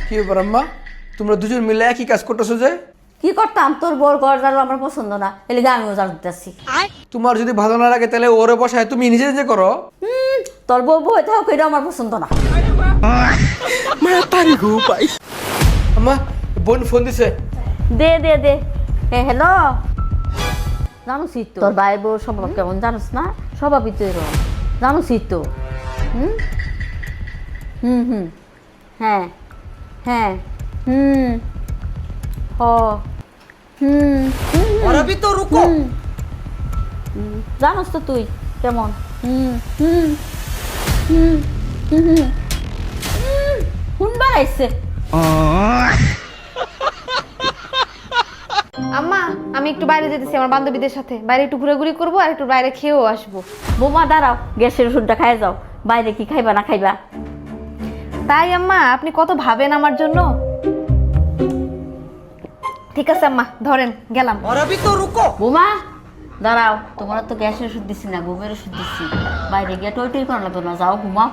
কি ব্যাপার আম্মা, তোমরা দুজন মিলে একই কাজ করতেছো যে? কি করতাম, তোর বউর ঘর ঝাড়ু আমার পছন্দ না, এলিগে আমিও ঝাড়ু দিতেছি। তোমার যদি ভালো না লাগে তাহলে ওরে বসায় তুমি নিজে নিজে করো। তোর বউ বই থাক, এটা আমার পছন্দ না। আম্মা, বোন ফোন দিছে। দে দে দে। হ্যালো, জানোসই তো তোর ভাই বউ স্বভাব কেমন জানোস না? স্বভাবই তো এরকম, জানোসই তো। হুম হুম হুম হ্যাঁ হ্যাঁ হুম হ হুম और अभी तो रुको। জানোস তো তুই কেমন। হুম হুম হুম হুম শুনবার আইসে। আম্মা, আমি একটু বাইরে যেতেছি আমার বান্ধবীদের সাথে। বাইরে একটু ঘোরাঘুরি করবো আর একটু বাইরে খেয়েও আসবো। বোমা দাঁড়াও, গ্যাসের ওষুধটা খাই যাও। বাইরে কি খাইবা না খাইবা? তাই আম্মা, আপনি কত ভাবেন আমার জন্য। ঠিক আছে আম্মা, ধরেন গেলাম। और अभी तो रुको। বোমা দাঁড়াও, তোমার তো গ্যাসের ওষুধ দিছি না, ঘুমের ওষুধ দিচ্ছি। বাইরে গিয়ে টই করা লাগতো না, যাও ঘুমাও।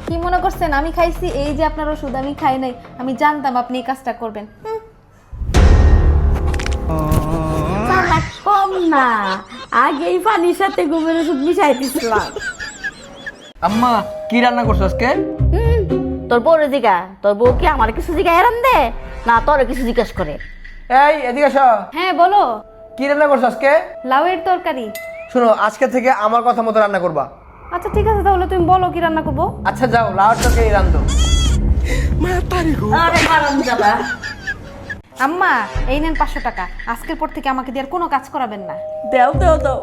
কি মনে করছেন আমি খাইছি? এই যে আপনার ওষুধ, আমি খাই নাই। আমি জানতাম আপনি এই কাজটা করবেন। চালাক কম না, আগেই পানির সাথে ঘুমের ওষুধ মিশাই দিছিলাম। আম্মা, কি রান্না করছো আজকে? তোর বউরে জিগা, তোর বউ কি আমার কিছু জিগা এরান দে না তোর কিছু জিজ্ঞেস করে? এই এদিকে আসো। হ্যাঁ বলো। কি রান্না করছো আজকে? লাউয়ের তরকারি। শোনো, আজকে থেকে আমার কথা মতো রান্না করবা। আচ্ছা ঠিক আছে, তাহলে তুমি বলো কি রান্না করবো। আচ্ছা যাও, লাউর তরকারি রান্ধো। আরে হারাম জাদা। আম্মা, এই নেন 500 টাকা। আজকের পর থেকে আমাকে দিয়ে আর কোনো কাজ করাবেন না। দাও দাও দাও।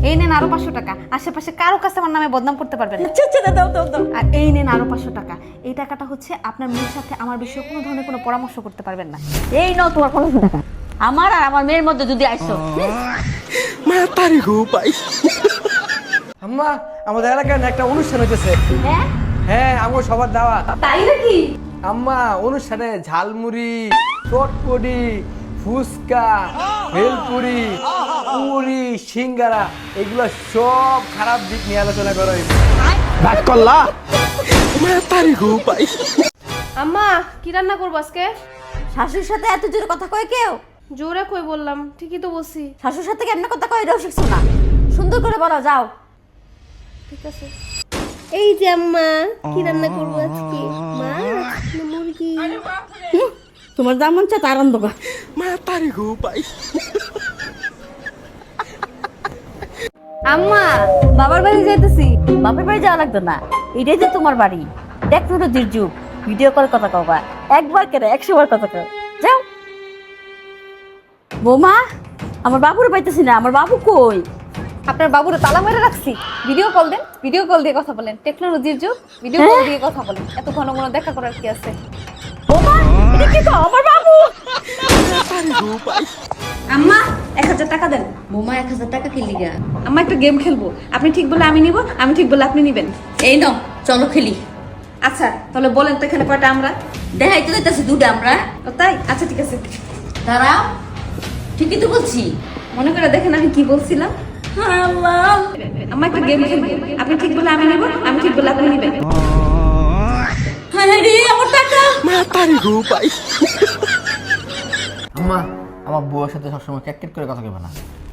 এই নেন আরো 500 টাকা। আশেপাশে কারো কাছে আমার নামে বদনাম করতে পারবেন না। আচ্ছা দাও দাও দাও। আর এই নেন আরো 500 টাকা। এই টাকাটা হচ্ছে আপনার মেয়ের সাথে আমার বিষয়ে কোনো ধরনের কোনো পরামর্শ করতে পারবেন না। এই নাও তোমার 500 টাকা। আমার আর আমার মেয়ের মধ্যে যদি আইসো। আম্মা, আমাদের এলাকায় না একটা অনুষ্ঠান হইতেছে। হ্যাঁ হ্যাঁ, আমার সবার দাওয়াত। তাই নাকি? আম্মা, অনুষ্ঠানে ঝালমুড়ি, চটপটি, ফুচকা, ভেলপুরি, পুরি, সিঙ্গারা, এগুলো সব খারাপ দিক নিয়ে আলোচনা করা হয়েছে। আম্মা, কি রান্না করবো আজকে? শাশুর সাথে এত জোরে কথা কয় কেউ? জোরে কই বললাম, ঠিকই তো বলছি। শাশুর সাথে কেমনে কথা কয় এটাও শিখছো না? সুন্দর করে বলো, যাও। ঠিক আছে। এই যে আম্মা, কি রান্না করবো আজকে? মাছ না মুরগি? তোমার যা মন চায় তার আনন্দ কর। আম্মা, বাবার বাড়ি যাইতেছি। বাপের বাড়ি যাওয়া লাগতো না, এটাই যে তোমার বাড়ি। টেকনোলজির যুগ, ভিডিও কল কথা কবা, একবার কেটে 100 বার কথা কও। যাও। বৌমা, আমার বাবুর পাইতেছি না, আমার বাবু কই? আপনার বাবুরে তালা মেরে রাখছি। ভিডিও কল দেন, ভিডিও কল দিয়ে কথা বলেন। টেকনোলজির যুগ, ভিডিও কল দিয়ে কথা বলেন। এত ঘন ঘন দেখা করার কি আছে? বৌমা, এটা কি তো আমার বাবু? আম্মা, 1000 টাকা দেন। বৌমা 1000 টাকা কি লিগা? আম্মা, একটা গেম খেলবো। আপনি ঠিক বলে আমি নিব, আমি ঠিক বলে আপনি নিবেন। এই নাও, চলো খেলি। আচ্ছা তাহলে বলেন তো এখানে কয়টা আমরা? দেখাই তো দিতেছি দুটো আমরা। ও তাই? আচ্ছা ঠিক আছে। দাঁড়াও, ঠিকই তো বলছি। মনে করে দেখেন আমি কি বলছিলাম। আল্লাহ, আম্মা, একটা গেম খেলবো। আপনি ঠিক বলে আমি নিব, আমি ঠিক বলে আপনি নিবেন। হায় রে আমার টাকা। আম্মা, আমার বউয়ের সাথে সবসময় ক্যাটকেট করে কথা কইবা না,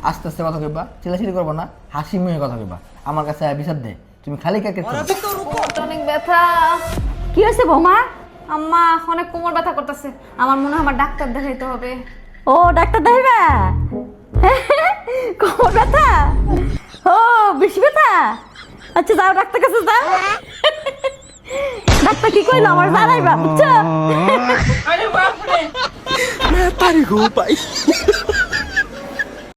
আস্তে আস্তে কথা কইবা, চিল্লাচিল্লি করবা না, হাসি মুখে কথা কইবা। আমার কাছে বিচার দে, তুমি খালি ক্যাটকেট করো। অনেক ব্যথা। কি হয়েছে বৌমা? আম্মা, অনেক কোমর ব্যথা করতেছে। আমার মনে হয় আমার ডাক্তার দেখাইতে হবে। ও ডাক্তার দেখাইবা? কোমর ব্যথা? ও বেশি ব্যথা? আচ্ছা যাও ডাক্তার কাছে যাও। ডাক্তার কি কইলো আমার জানাইবা, বুঝছো?